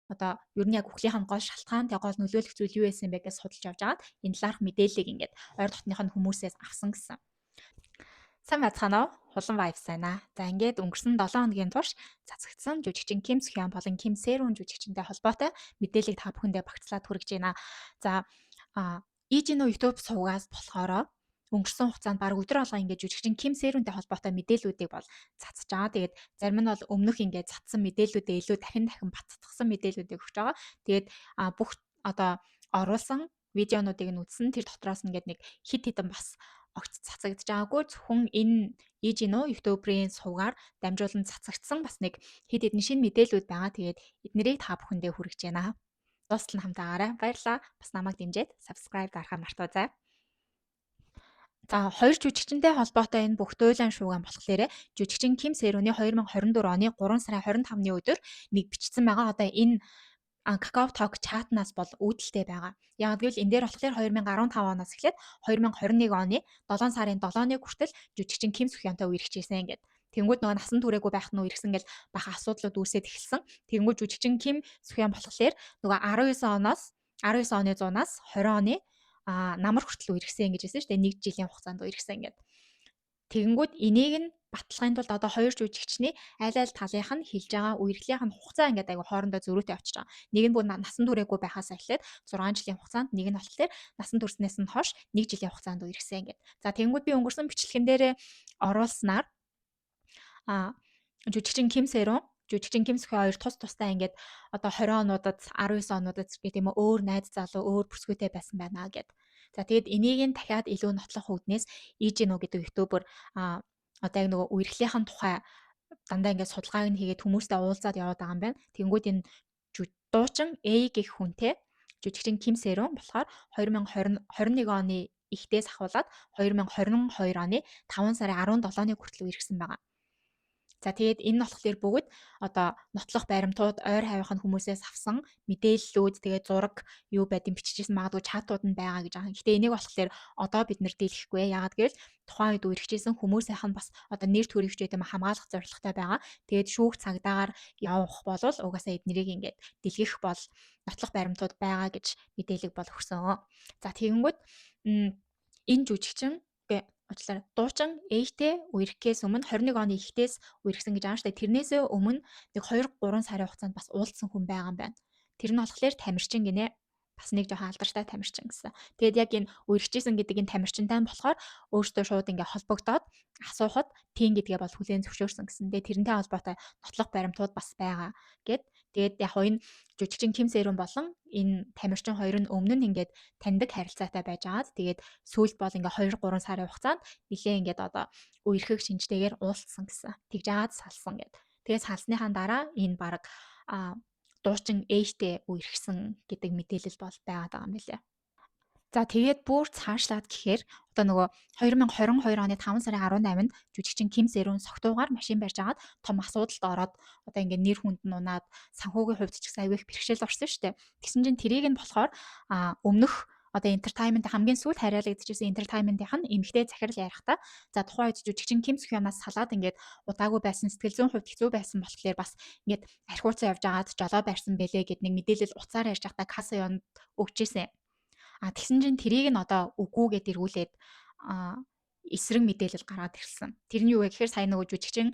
одоо ер нь яг үхлийнх нь гол шалтгаан тэг гол нөлөөлөх зүйл юу байсан бэ гэж судалж явж байгаад энэ талаарх мэдээллийг ингээд ойр дотных нь хүмүүсээс авсан гэсэн. Сайн байцгаана уу? Хулан vibes байна. За ингээд өнгөрсөн 7 хоногийн турш цацагдсан жүжигчин Ким Схён болон Ким Сэрүүн жүжигчинтэй холбоотой мэдээллийг та бүхэндээ багцлаад хүргэж байна. За Ижино YouTube сувгаас болохоор өнгөрсөн хугацаанд баг өдөр алга ингээд жүжигчин Ким Сэрүүнтэй холбоотой мэдээллүүдийг бол цацж байгаа. Тэгээд зарим нь бол өмнөх ингээд цацсан мэдээллүүдээ илүү дахин баттгсан мэдээллүүдийг өгч байгаа. Тэгээд бүх одоо оруулсан видеонуудыг нь үзсэн. Тэр дотроос ингээд нэг хит хитэн бас огт цацагдж байгаагүй зөвхөн энэ Ижино YouTube-ийн сувгаар дамжуулан цацагдсан бас нэг хэд хэдэн шинэ мэдээлэлүүд байгаа. Тэгээд эднэрийг та бүхэндээ хүргэж байна. Дуустал нь хамтаагаарай. Баярлалаа. Бас намайг дэмжиж subscribe дарахаа мартаоцай. За хоёр жүжигчтэй холбоотой энэ бүх дуйлан шууган болохоор жүжигчин Ким Сэрүүний 2024 оны 3 сарын 25-ны өдөр нэг бичсэн байгаа. Одоо энэ Kakao Talk чатнаас бол үүдэлтэй байгаа. Яг гэвэл энэ дээр болохоор 2015 оноос эхлээд 2021 оны 7 сарын 7-ны хүртэл жүжигчин Ким Схёнтой үерхчихсэн гэдэг. Тэнгүүд нөгөө насан туршаагүй байх нь үерхсэн гэж баха асуудлууд үүсээд эхэлсэн. Тэнгүүд жүжигчин Ким Схён болохоор нөгөө 19 оноос 19 оны 100-аас 20 оны намар хүртэл үерхсэн гэж хэлсэн шүү дээ. 1 жилийн хугацаанд үерхсэн гэдэг. Тэгэнгүүт энийг нь баталгааны тулд одоо хоёр жүжигчний аль аль талынх нь хэлж байгаа үерхлийнх нь хугацаа ингээд айгу хоорондоо зөрүүтэй очиж байгаа. Нэг нь бүр насан туршаагүй байхаас эхлээд 6 жилийн хугацаанд, нэг нь болохоор насан турснаас нь хойш 1 жилийн хугацаанд үерхсэн ингээд. За тэгэнгүүт би өнгөрсөн бичлэгэн дээрээ оруулснаар жүжигчин Ким Сэрүүн жүжигчин Ким Схён хоёр тусдаа ингээд одоо 20 онуудад 19 онуудад гэх юм өөр найз залуу өөр бүсгүйтэй байсан байна гэд. За тэгэд энийг нь дахиад илүү нотлох үүднээс Ижино гэдэг ютубер одоо яг нөгөө үерхлийнх нь тухай дандаа ингээд судалгааг нь хийгээд хүмүүстэй уулзаад яваад байгаа юм байна. Тэнгүүд энэ дуучин A гэх хүнтэй жүжигчин Ким Сэрүүн болохоор 2021 оны ихтээс ахуулаад 2022 оны 5 сарын 17-ны хүртэл үерхсэн байгаа. За тэгээд энэ нь болохоор бүгд одоо нотлох баримтууд, ойр хавийнхын хүмүүсээс авсан мэдээллүүд, тэгээд зураг юу байдгийг биччихсэн магадгүй чатууд нь байгаа гэж байгаа. Гэхдээ энийг болохоор одоо бид нэр дийлэхгүй. Яагаад гэвэл тухайн үед үргэлжлэсэн хүмүүсийнх нь бас одоо нэр төрөвч гэдэг юм хамгаалах зорилготой байгаа. Тэгээд шүүх цагдаагаар явах бол угаасаа эднэрийг ингээд дэлгэх бол нотлох баримтууд байгаа гэж мэдээлэл бол өгсөн. За тэгэнгүүт энэ жүжигчин уучлаарай. Дуучин ээжтэй үерхгээс өмнө 21 оны ихтээс үерхсэн гэж байгаа шүү дээ. Тэрнээсээ өмнө нэг 2-3 сарын хугацаанд бас уулзсан хүн байгаа юм байна. Тэр нь болохоор тамирчин гинэ. Бас нэг жоохон алдартай тамирчин гэсэн. Тэгээд яг энэ үерхчихсэн гэдэг энэ тамирчинтай болохоор өөртөө шууд ингээ холбогдоод асуухад тийм гэдгээ бол хүлээн зөвшөөрсөн гэсэн. Тэгээд тэрнтэй холбоотой нотлох баримтууд бас байгаа гэд. Тэгээд яг энэ жүжигчин Ким Сэрүүн болон энэ тамирчин хоёр нь өмнө нь ингээд таньдаг харилцаатай байж байгаад тэгээд сүүлд бол ингээ 2-3 сарын хугацаанд нэлээ ингээд одоо үерхэх шинжтэйгээр уулзсан гэсэн. Тэгж жаад салсан гэд. Тэгээд салсныхаа дараа энэ баг дуучин ээжтэй үерхсэн гэдэг мэдээлэл бол байгаад байгаа юм билээ. За тэгээд бүр цаашлаад гэхээр одоо нөгөө 2022 оны 5 сарын 18-нд жүжигчин Ким Сэрүүн согтуугаар машин барьж агаад том асуудалд ороод одоо ингээд нэр хүнд нь унаад санхүүгийн хувьд ч гэсэн аягүй их бэрхшээл орсон шүү дээ. Тэгсэн чинь тэрийг нь болохоор өмнөх одоо entertainment хамгийн сүүл хариалагдчихсэн entertainment-ийн эмэгтэй захирал ярихдаа за тухайн үед жүжигчин Ким Схёнаас салаад ингээд удаагүй байсан сэтгэл зүйн хувьд хэцүү байсан болохоор бас ингээд архиуцсан явж агаад жолоо барьсан бэлээ гэд нэг мэдээлэл уцаар ярьж байхдаа касса яванд өгчээсэн. Тэгсэн чинь тэрийг нь одоо үгүйгээд эргүүлээд эсрэг мэдээлэл гаргаад ирсэн. Тэр нь юу вэ гэхээр сая нөгөө жүжигчин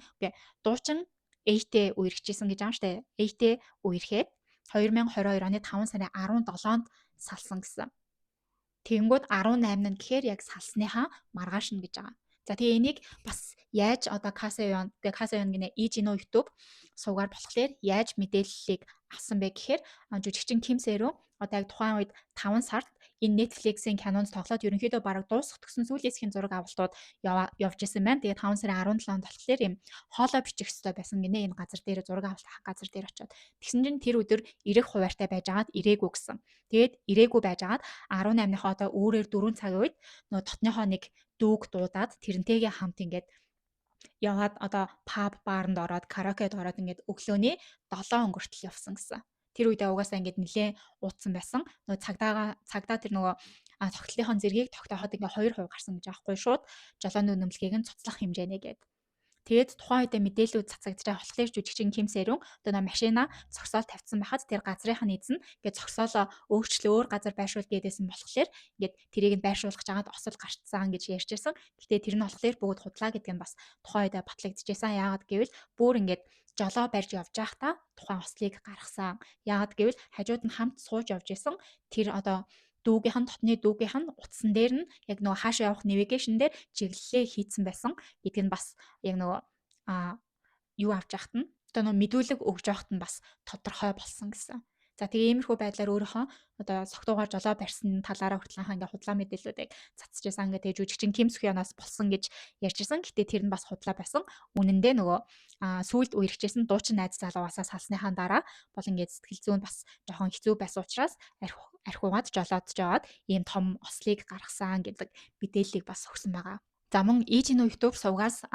дуучин ээжтэй үерхчихсэн гэж байгаа штэ. Ээжтэй үерхэд 2022 оны 5 сарын 17-нд салсан гэсэн. Тэгэнгүүт 18 нь гэхээр яг салсныхаа маргааш нь гэж байгаа. За тэгээ энийг бас яаж одоо Касаён гинэ Ижино YouTube суугаар болохоор яаж мэдээллийг авсан бэ гэхээр жүжигчин Ким Сэрүүн одоо яг тухайн үед 5 сард энэ Netflix-ийн кинонд тоглоод ерөнхийдөө бараг дуусах гэсэн сүүлээсхийн зураг авалтууд явж исэн байна. Тэгээд 5 сарын 17-нд болохоор юм хоолой бичих ёстой байсан гинэ энэ газар дээр зураг авалт газар дээр очиод. Тэгсэн чинь тэр өдөр ирэх хуваартай байжгаад ирээгүй гэсэн. Тэгээд ирээгүй байжгаад 18-ныхоо одоо өөрөөр 4 цагийн үед нөгөө дотныхоо нэг дүүг дуудаад тэрнтэйгээ хамт ингээд яваад одоо паб баарнд ороод караокед ороод ингээд өглөөний 7 өнгөртөл явсан гэсэн. Тэр үедээ угаасаа ингээд нэлээд уудсан байсан. Нөгөө цагдаа тэр нөгөө тогтлынхон зэргийг тогтооход ингээд 2% гарсан гэж аахгүй шууд жолооны үнэмлэгийг нь цуцлах хэмжээнэ гээд. Тэгээд тухайн үедээ мэдээлүүд цацагдж байгаа болохоор жүжигчин Ким Сэрүн одоо нөө машина зогсоол тавьсан байхад тэр газрынх нь эзэн ингээд зогсоолоо өөрчлөө өөр газар байршуул гээдсэн болохоор ингээд тэрийг нь байршуулах жагаад осол гарцсан гэж ярьж ирсэн. Гэтэ тэр нь болохоор бүгд худлаа гэдэг нь бас тухайн үедээ батлагдчихсан. Яагаад гэвэл бүр ингээд жолоо барьж явж байхдаа тухайн ослыг гаргасан. Яагаад гэвэл хажууд нь хамт сууж явж исэн тэр одоо дотны дүүгийнх нь утсан дээр нь яг нөгөө хаашаа явах навигашн дээр чиглэлээ хийцэн байсан гэдэг нь бас яг нөгөө юу авч яхад нь одоо нөгөө мэдүүлэг өгж явахт нь бас тодорхой болсон гэсэн. За тэгээ иймэрхүү байдлаар өөрийнхөө одоо согтуугаар жолоо барьсан талаараа хүртэлхаа ингээ худлаа мэдээллүүдийг цацчихсан. Ингээ тэгээ жүжигчин Ким Сөхёноос болсон гэж ярьжсэн. Гэтэ тэр нь бас худлаа байсан. Үнэн дээр нөгөө сүүлд үерхжсэн дуучин найз залуугасаа салсныхаа дараа бол ингээ сэтгэл зүйн бас жоохон хэцүү байсан учраас архиугаад жолоодж жаваад ийм том ослыг гаргасан гэдэг мэдээллийг бас өгсөн байгаа. За мөн Ижин YouTube сувгаас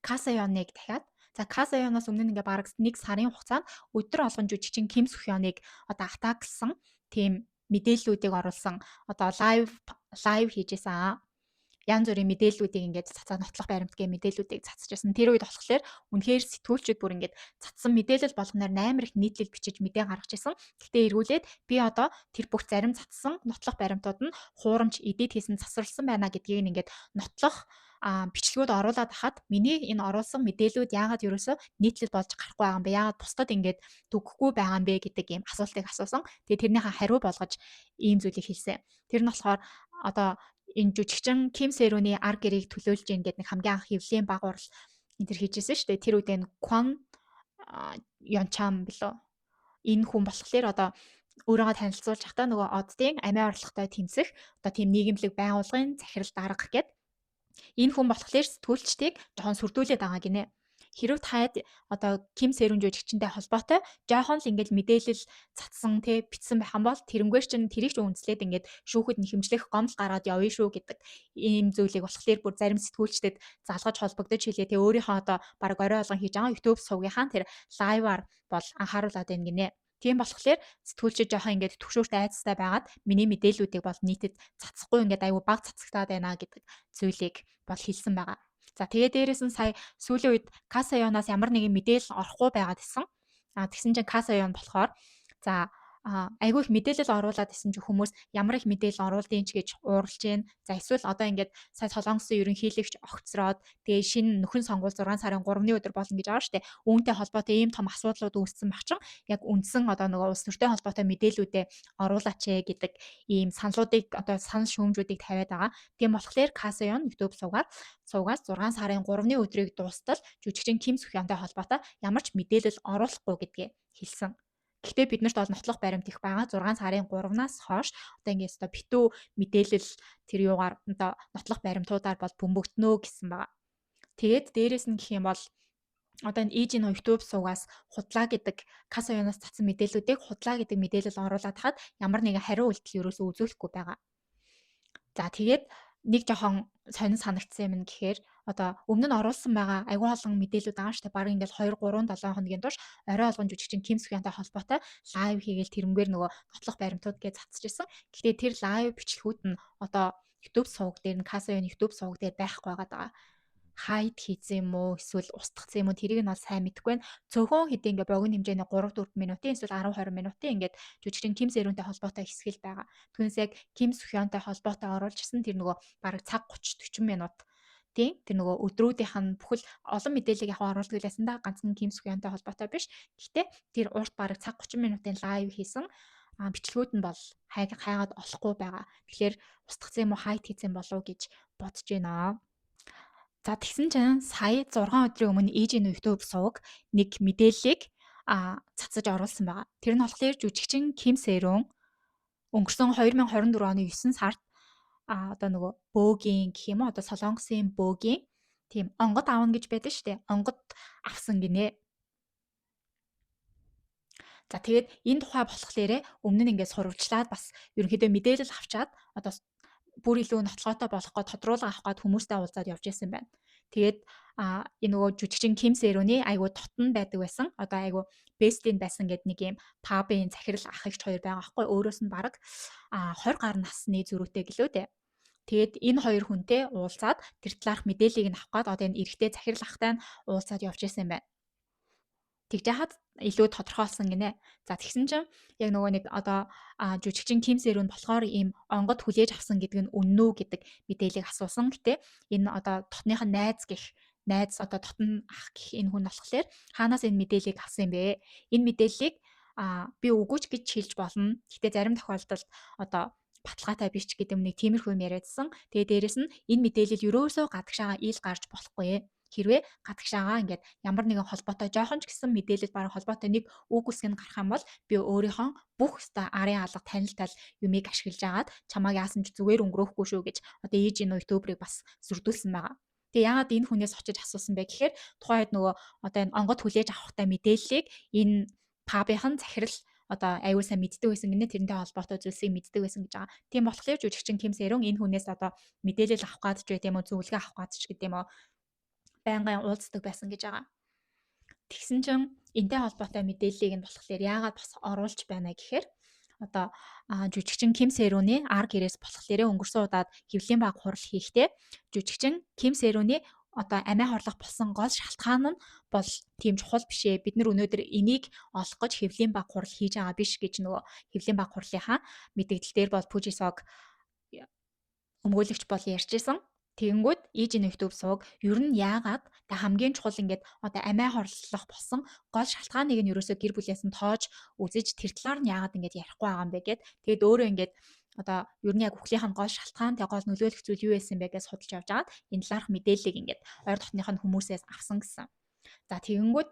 Касаёныг дахиад Касаёноос өмнө ингээ бараг 1 сарын хугацаанд өдөр болгон жүжигчин Ким Сөхёныг одоо атаклсан тийм мэдээллүүдийг оруулсан одоо лайв хийжсэн. Янз бүрийн мэдээллүүдийг ингээд цацаа нотлох баримтгийн мэдээллүүдийг цацчихсан. Тэр үед болохоор үнэхээр сэтгүүлчид бүр ингээд цацсан мэдээлэл болгоноор 8 их нийтлэл бичиж мэдээ гаргаж ирсэн. Гэтэ эргүүлээд би одоо тэр бүх зарим цацсан нотлох баримтууд нь хуурамч эдит хийсэн засварлсан байна гэдгийг ингээд нотлох бичлэгүүд оруулаад хахад миний энэ оруулсан мэдээллүүд яагаад ерөөсөө нийтлэл болж гарахгүй байгаа юм бэ? Яагаад бусдад ингээд дүгхгүй байгаа юм бэ гэдэг ийм асуултыг асуусан. Тэгээ тэрнийхээ хариу болгож ийм зүйлийг хэлсэн. Тэр нь болохоор одоо энэ жүжигчин Ким Сэрүний ар гэрийг төлөөлж ийн гэдэг нэг хамгийн анх хэвлэлийн багварал энэ төр хийжсэн шүү дээ. Тэр үедээ Kwon Yoncham билүү. Энэ хүн болохоор одоо өөрийгөө танилцуулж захтаа нөгөө оддын амиа орлоготой тэмцэх одоо тийм нийгэмлэг байгууллагын захирал дарга гэд энэ хүн болохоор сэтгүүлчдийг жоохон сүрдүүлээд байгаа гинэ. Хэрв таад одоо Ким Сэрүн жүжигчтэй холбоотой жоохон л ингээд мэдээлэл цацсан бичсэн байх юм бол тэрнгээр чинь тэрийг ч үнслээд ингээд шүүхэд нь хэмжлэх гомдол гараад явъя шүү гэдэг ийм зүйлийг болохоор бүр зарим сэтгүүлчдэд залгаж холбогдож хэлээ. Тэгээ өөрийнхөө одоо баг орой олгон хийж байгаа YouTube сувгийнхаа тэр лайваар бол анхааруулад байна гинэ. Тийм болохоор сэтгүүлчид жоохон ингээд төвшөөрт айцтай байгаад миний мэдээллүүдийг бол нийтэд цацахгүй ингээд аюу баг цацагтаад байна гэдэг зүйлийг бол хэлсэн байгаа. За тэгээ дээрээс нь сая сүүлийн үед Касаёноос ямар нэгэн мэдээлэл орохгүй байгаад исэн. Тэгсэн чинь Касаён болохоор за айгүй их мэдээлэл оруулаад исэн ч хүмүүс ямар их мэдээлэл оруулдیں ч гэж ууралж байна. За эсвэл одоо ингээд сая Солонгосын ерөнхийлөгч огцроод тэгээ шинэ нөхөн сонгуул 6 сарын 3-ны өдөр болно гэж байгаа шүү дээ. Үүнтэй холбоотой ийм том асуудлууд үүссэн баг чинь яг үндсэн одоо нөгөө улс төртэй холбоотой мэдээллүүдээ оруулаач гэдэг ийм саналуудыг одоо санал шүүмжүүдийг тавиад байгаа. Тийм болохоор Касаён YouTube сувгаас 6 сарын 3-ны өдрийг дуустал жүжигчин Ким Сөхёнтэй холбоотой ямар ч мэдээлэл оруулахгүй гэдгээ хэлсэн. Гэхдээ бид нарт бол нотлох баримт их байгаа. 6 сарын 3-наас хойш одоо ингээс одоо битүү мэдээлэл тэр юугаар одоо нотлох баримтуудаар бол бөмбөгднө гэсэн байгаа. Тэгээд дээрэс нь гэх юм бол одоо энэ Ижин YouTube сувгаас худлаа гэдэг Касаёноос цацсан мэдээллүүдийг худлаа гэдэг мэдээлэл оруулаад хаад ямар нэгэн хариу үйлдэл ерөөсөө үзүүлэхгүй байгаа. За тэгээд нэг жоохон сонин санагдсан юм гэхээр одоо өмнө нь оруулсан байгаа аюул олон мэдээлүүд байгаа шүү дээ. Бараг ингээл 2 3 7 хоногийн турш орой олгон жүжигчин Ким Сөхёнтэй холбоотой лайв хийгээл тэрнгээр нөгөө нотлох баримтууд гэж цацчихсан. Гэхдээ тэр лайв бичлэгүүд нь одоо YouTube суваг дээр нь Касаёны YouTube суваг дээр байхгүй байгаа. Хайд хийсэн юм уу эсвэл устгацсан юм уу тэрийг нь бол сайн мэдэхгүй байна. Цөөхөн хэдийн ингээ богино хэмжээний 3-4 минутын эсвэл 10-20 минутын ингээд жүжигчин Ким Сэрүнтэй холбоотой хэсгэл байгаа. Түүнээс яг Ким Сөхёнтэй холбоотой оруулжсэн тэр нөгөө бараг цаг 30-40 минут тийм тэр нөгөө өдрүүдийнх нь бүхэл олон мэдээллийг яг оруулдаг лсэн да ганцхан Ким Сөхёнтэй холбоотой биш. Гэхдээ тэр урт бараг цаг 30 минутын лайв хийсэн бичлэгүүд нь бол хайгаад олохгүй байгаа. Тэгэхээр устгацсан юм уу хайд хийсэн болов уу гэж бодож байна. За тэгсэн чинь сая 6 өдрийн өмнө Ижин YouTube суваг нэг мэдээллийг цацаж оруулсан байгаа. Тэр нь болохоор жүжигчин Ким Сэрүн өнгөрсөн 2024 оны 9 сард одоо нөгөө бөөгийн гэх юм уу одоо Солонгосын бөөгийн тийм онгод аавна гэж байдаг шүү дээ. Онгод авсан гинэ. За тэгээд энэ тухай болохлээрээ өмнө нь ингээд сурвалжлаад бас ерөнхийдөө мэдээлэл авчаад одоо бүр илүү нотлоготой болох гоо тодруулга авах гээд хүмүүстэй уулзаад явж байсан байна. Тэгээд энэ нөгөө жүжигчин Ким Сэрүний айгуу тотн байдаг байсан. Одоо айгуу бэстийн байсан гэдэг нэг юм пабын захирал ах эгч хоёр байгаа байхгүй. Өөрөөс нь баг 20 гаруй насны зөрүүтэй гэлөө дээ. Тэгээд энэ хоёр хүнтэй уулзаад тэр талаарх мэдээллийг нь авах гээд одоо энэ эрэгтэй захирал ахтай нь уулзаад явж исэн юм байна. Тэгж яхад илүү тодорхойлсон гинэ. За тэгсэн чинь яг нөгөө нэг одоо жүжигчин Ким Сэрүүн болохоор ийм онгод хүлээж авсан гэдэг нь үнэн үү гэдэг мэдээллийг асуусан. Гэтэ энэ одоо дотных нь найз одоо дотн ах гэх энэ хүн болохоор хаанаас энэ мэдээллийг авсан юм бэ? Энэ мэдээллийг би үгүйч гэж хэлж болно. Гэтэ зарим тохиолдолд одоо баталгаатай биш ч гэдэг нэг тиймэрхүү юм яриадсан. Тэгээ дээрэс нь энэ мэдээлэл ерөөсөө гадагшаага ил гарч болохгүй. Хэрвээ гадагшаага ингээд ямар нэгэн холбоотой жоохон ч гэсэн мэдээлэл бараг холбоотой нэг үг үсэг нь гарах юм бол би өөрийнхөө бүх өста арын алга танил тал юмыг ашиглаж агаад чамааг яасан ч зүгээр өнгөрөөхгүй шүү гэж одоо ээж энэ ютуберыг бас зөрдүүлсэн байгаа. Тэгээ яагаад энэ хүнээс очиж асуусан бэ гэхээр тухайд нөгөө одоо энэ онгод хүлээж авахтай мэдээллийг энэ пабын захирал одоо аюул сайн мэддэг байсан гинэ тэрнтэй холбоотой зүйлсийг мэддэг байсан гэж байгаа. Тийм болохоор жүжигчин Ким Сэрүүн энэ хүнээс одоо мэдээлэл авах гад ч гэдэм үү зөвлөгөө авах гад ч гэдэм үү байнгын уулздаг байсан гэж байгаа. Тэгсэн чинь энтэй холбоотой мэдээллийг нь болохоор яагаад бас оруулж байна гэхээр одоо жүжигчин Ким Сэрүүний ар гэрээс болохоор өнгөрсөн удаад хэвлэлийн баг хурал хийхдээ жүжигчин Ким Сэрүүний одоо амиа хорлох болсон гол шалтгаан нь бол тийм чухал бишээ. Бид нар өнөөдөр энийг олох гэж хэвлэлийн баг хурал хийж байгаа биш гэж нөгөө хэвлэлийн баг хурлынхаа мэдээлэл дээр бол Пүжисог өмгөөлөгч бол ярьжсэн. Тэгэнгүүт ээжийн YouTube сууг ер нь яагаад та хамгийн чухал ингээд одоо амиа хорлох болсон гол шалтгааныг нь ерөөсөө гэр бүлээс нь тоож үзэж тэр талаар нь яагаад ингээд ярихгүй байгаа юм бэ гэд тэгэд өөрөө ингээд одоо ер нь яг үхлийнх нь гол шалтгаан тэг гол нөлөөлөх зүйл юу байсан бэ гэж судалж явж агаад энэ талаарх мэдээллийг ингээд ойр дотных нь хүмүүсээс авсан гэсэн. За тэгэнгүүт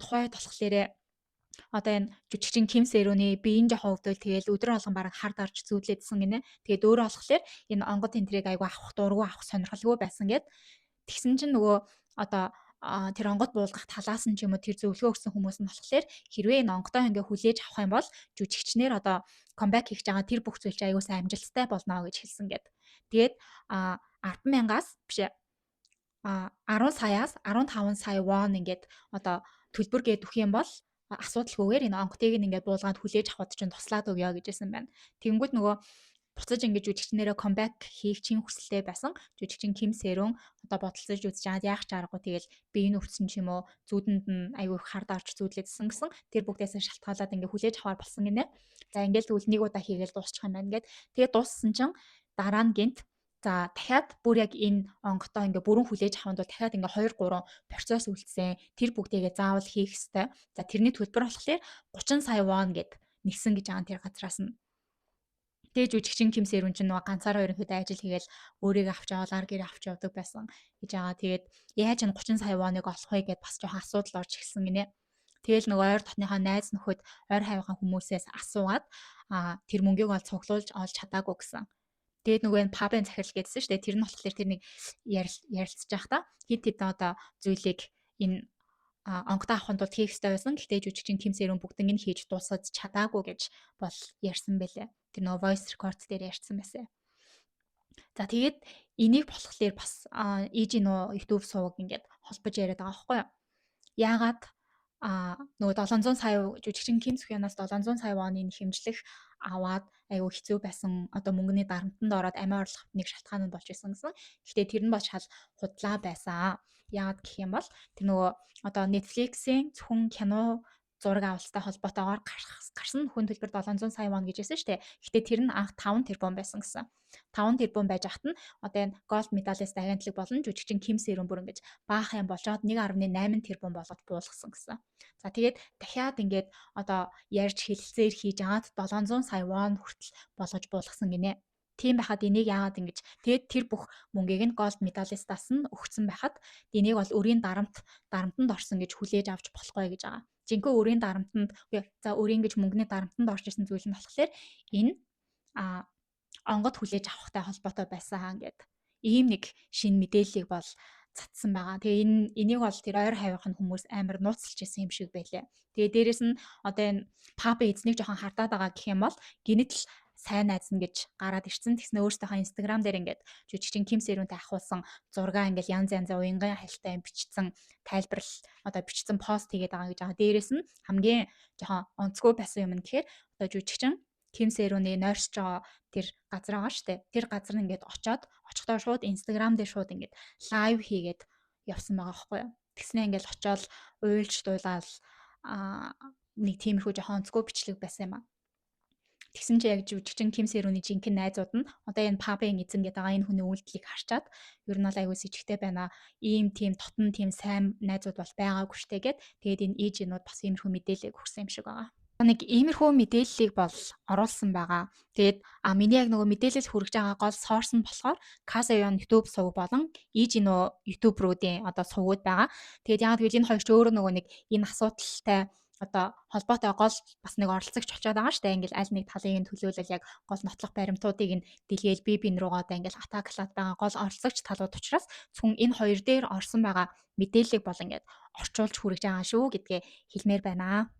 тухайд болохоор одоо энэ жүжигчин Ким Сэрүүний биеийн жоохон өвдөл тэгэл өдөр болгон бараг хар дарж зүүдлээдсэн гинэ. Тэгээд өөрөө болохоор энэ онгод энтрийг айгүй авах дургу авах сонирхолгүй байсан гэд. Тэгсэн чинь нөгөө одоо тэр онгод буулгах талаас нь ч юм уу тэр зөвлөгөө өгсөн хүмүүс нь болохоор хэрвээ энэ онгодоо ингээ хүлээж авах юм бол жүжигчнэр одоо камбэк хийж байгаа тэр бүх зүйл чинь айгүй сайн амжилттай болно гэж хэлсэн гэд. Тэгээд 10,000-аас биш 10 саяас 15 сая вон ингээд одоо төлбөр гээд өгөх юм бол асуудалгүйгээр энэ онготыг ингээд буулгаад хүлээж авахд чинь туслаад өгье гэжсэн байна. Тэнгүүд нөгөө буцаж ингэж жүжигчнэрээ камбэк хийх чин хүсэлтэй байсан. Жүжигчин Ким Сэрүүн одоо бодолцож үзэж чаад яах ч аргагүй тэгэл биеийн өвсөн ч юм уу зүудэнд нь айгүй хард орж зүудлээдсэн гэсэн. Тэр бүгдээс шалтгаалаад ингээ хүлээж аваар болсон гинэ. За ингээл тэгвэл нэг удаа хийгээл дуусчих юм байна гэд. Тэгээд дууссан чинь дараа нь гинт за дахиад бүр яг энэ онготоо ингээ бүрэн хүлээж авахд бол дахиад ингээ 2 3 процесс үлдсэн. Тэр бүгдийгээ заавал хийх ёстой. За тэрний төлбөр болохоор 30 сая вон гэд нэгсэн гэж байгаа тэр газраас нь. Тэгээ жүжигчин Ким Сэрүүн ч нөгөө ганцаараа ерөнхийдөө ажил хийгээл өөрийгөө авч яваад ар гэрээ авч явдаг байсан гэж байгаа. Тэгээд яаж энэ 30 сая воныг олох вэ гэд бас жоохон асуудал орж ирсэн гинэ. Тэгэл нөгөө ойр дотныхоо найз нөхөд ойр хавийнхаа хүмүүсээс асуугаад тэр мөнгийг бол цуглуулж олж чадаагүй гэсэн. Тэгээд нөгөө энэ пабын захирал гэдсэн шүү дээ. Тэр нь болохоор тэр нэг ярилцж байхдаа хит одоо зүйлийг энэ онгодоо авахын тулд хийх ёстой байсан. Гэхдээ жүжигчин Ким Сэрүүн бүгднийг нь хийж дуусгаж чадаагүй гэж бол ярьсан байлээ. Тэр нөгөө voice record дээр ярьсан байсан. За тэгээд энийг болохоор бас ээжийн нөгөө YouTube суваг ингээд холбож яриад байгаа байхгүй юу? Яагаад нөгөө 700 сая жүжигчин Ким Сөхянаас 700 сая вон хэмжлэх аваад айгүй хэцүү байсан одоо мөнгөний дарамтанд ороод амиа орлох нэг шалтгаан нь болж исэн гэсэн. Гэхдээ тэр нь бол шал худлаа байсан. Яагаад гэх юм бол тэр нөгөө одоо Netflix-ийн зөвхөн кино зураг авалттай холбоотойгоор гарсан хүн төлбөр 700 сая вон гэж хэлсэн шүү дээ. Гэхдээ тэр нь анх 5 тэрбум байсан гэсэн. 5 тэрбум байж хат нь одоо энэ голд медалист агентлаг болон жүжигчин Ким Сэрүүн бүр ингэж баах юм болоод 1.8 тэрбум болгож буулгасан гэсэн. За тэгээд дахиад ингээд одоо ярьж хэлэлцээр хийж агаад 700 сая вон хүртэл болгож буулгасан гинэ. Тийм байхад энийг яагаад ингэж тэгээд тэр бүх мөнгийг нь голд медалистаас нь өгсөн байхад энийг бол өрийн дарамтанд орсон гэж хүлээж авч болохгүй гэж байгаа. Жинхэнэ өрийн дарамтанд за өрийн гэж мөнгөний дарамтанд орж исэн зүйл нь болохоор энэ онгод хүлээж авахтай холбоотой байсан гэд ийм нэг шин мэдээллийг бол цацсан байгаа. Тэгээ энийг бол тэр ойр хавийнх нь хүмүүс амар нууцлж исэн юм шиг байлээ. Тэгээ дээрэс нь одоо энэ папа эзнийг жоохон хардаад байгаа гэх юм бол гинэтэл сайн найз нь гэж гараад ирсэн. Тэгснэ өөртөөхөө Instagram дээр ингээд жүжигчин Ким Сэрүүнтэй ахуулсан зургаа ингээд янз янзаа уянган хальтаа бичсэн тайлбарлал одоо бичсэн пост хийгээд байгаа гэж байгаа. Дээрэс нь хамгийн жоохон онцгой байсан юм нь гэхээр одоо жүжигчин Ким Сэрүүний нойрсож байгаа тэр газар байгаа штэ. Тэр газар нь ингээд очихдоо шууд Instagram дээр шууд ингээд лайв хийгээд явсан байгаа байхгүй юу. Тэгснэ ингээд очиод уйлж дуулаад нэг тиймэрхүү жоохон онцгой бичлэг байсан юм аа. Тэгсэн чи яг жүжигчин Ким Сэрүүний жинхэнэ найзууд нь одоо энэ пабын эзэн гэдэг байгаа энэ хүний үйлдэлийг харчаад ер нь бол аягүй с ичгтэй байна. Ийм тийм тотон тийм сайн найзууд бол байгаагүй штэ гэд тэгээд энэ ээжинүүд бас иймэрхүү мэдээлэл хүрсэн юм шиг байгаа. Нэг иймэрхүү мэдээллийг бол оруулсан байгаа. Тэгээд миний яг нөгөө мэдээлэл хүргэж байгаа гол source нь болохоор Kasayon YouTube сувг болон Ijino YouTube-руудын одоо сувгууд байгаа. Тэгээд яг тэгвэл энэ хоёр ч өөрөө нөгөө нэг энэ асуудалтай одоо холбоотой гол бас нэг оролцогч очиод байгаа штэ. Ингээл аль нэг талын төлөөлөл яг гол нотлох баримтуудыг нь дэлгээл бибин руугаа одоо ингээл атаклаад байгаа гол оролцогч талууд учраас зөвхөн энэ хоёр дээр орсон байгаа мэдээллийг бол ингээд орчуулж хүргэж байгаа шүү гэдгээ хэлмээр байна.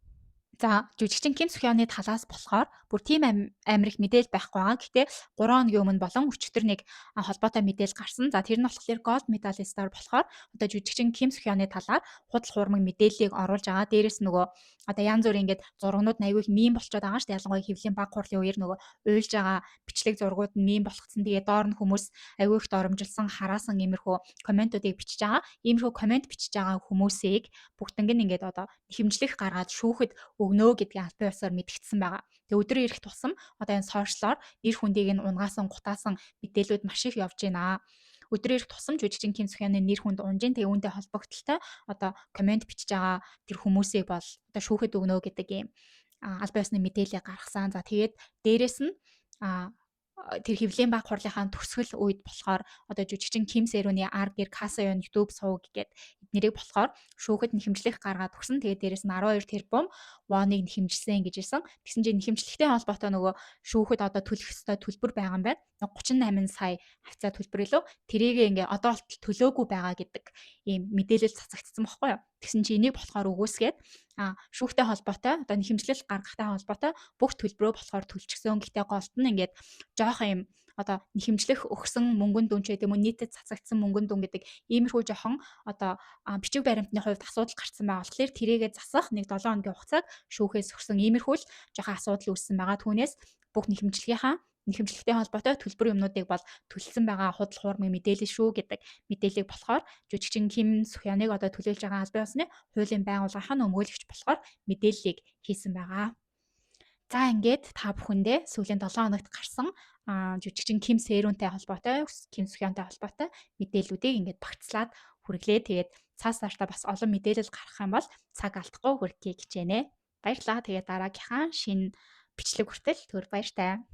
За жүжигчин Ким Сөхёны талаас болохоор бүр тийм амир их мэдээлэл байхгүй байгаа. Гэхдээ 3 хоногийн өмнө болон өчигдөр нэг холбоотой мэдээлэл гарсан. За тэр нь болохоор gold medalist-аар болохоор одоо жүжигчин Ким Сөхёны талаар худал хуурмаг мэдээллийг оруулж байгаа. Дээрээс нөгөө одоо янз бүрийн ингээд зургнууд аягүй их мем болчиход байгаа шүү дээ. Ялангуяа хэвлийн баг хурлын үеэр нөгөө уйлж байгаа бичлэг зургууд нь мем болгоцсон. Тэгээ доор нь хүмүүс аягүй их доромжилсан хараасан иймэрхүү комментуудыг бичиж байгаа. Иймэрхүү коммент бичиж байгаа хүмүүсийг бүгднийг ингээд одоо хэмжлэх гаргаад шүүхэд өгнө гэдгийг албан ёсоор мэдгдсэн байгаа. Тэгээ өдрөө ирэх тусам одоо энэ сошиалоор нэр хүндийг нь унгаасан гутаасан мэдээлүүд маш их явж байна. Өдрөө ирэх тусам жүжигчин Ким Сөхёны нэр хүнд унжин тэгээ үүнтэй холбогдлолтой одоо коммент бичиж байгаа тэр хүмүүсийг бол одоо шүүхэд өгнө гэдэг ийм албан ёсны мэдээлэл гаргасан. За тэгээд дээрэс нь тэр хэвлийн баг хурлынхаа төсгөл үед болохоор одоо жүжигчин Ким Сэрүүний R-гэр Kasayon YouTube сувг гэдэг эднэрийг болохоор шүүхэд нь хэмжлэх гаргаад өгсөн. Тэгээд дээрэс нь 12 тэрбум воныг нь хэмжилсэн гэж хэлсэн. Тэгсэн чинь хэмжлэхтэй холбоотой нөгөө шүүхэд одоо төлөх ёстой төлбөр байгаа юм байна. 38 сая хавцаа төлбөр илүү. Тэрийг ингээ одоо болтол төлөөгүй байгаа гэдэг ийм мэдээлэл цацагдсан байхгүй юу. Тэгсэн чинь энийг болохоор өгөөсгээд шүүхтэй холбоотой одоо хэмжлэл гаргахтай холбоотой бүх төлбөрөө болохоор төлчихсөн. Гэхдээ голд нь ингээд жоох юм одоо хэмжлэх өгсөн мөнгөнд дүн ч гэдэг юм уу нийтэд цацагдсан мөнгөнд дүн гэдэг иймэрхүү жоохон одоо бичиг баримтны хувьд асуудал гарсан байгаа болохоор тэрийгэ засах нэг 7 хоногийн хугацааг шүүхээс өгсөн иймэрхүү л жоохон асуудал үүссэн байгаа. Түүнээс бүх нэхэмжлэгтэй холбоотой төлбөр юмнуудыг бол төлсөн байгаа худал хуурмын мэдээлэл шүү гэдэг мэдээллийг болохоор жүжигчин Ким Сөхёныг одоо төлөөлж байгаа албан ёсны хуулийн байгууллагын өмгөөлөгч болохоор мэдээллийг хийсэн байгаа. За ингээд та бүхэндээ сүүлийн 7 хоногт гарсан жүжигчин Ким Сэрүүнтэй холбоотой, Ким Сөхёнтэй холбоотой мэдээллүүдийг ингээд багцлаад хүргэлээ. Тэгээд цаас цаашдаа бас олон мэдээлэл гарах юм бол цаг алдахгүй хүргэхийг хичээнэ. Баярлалаа. Тэгээд дараагийнхаа шинэ бичлэг хүртэл түр баяртай.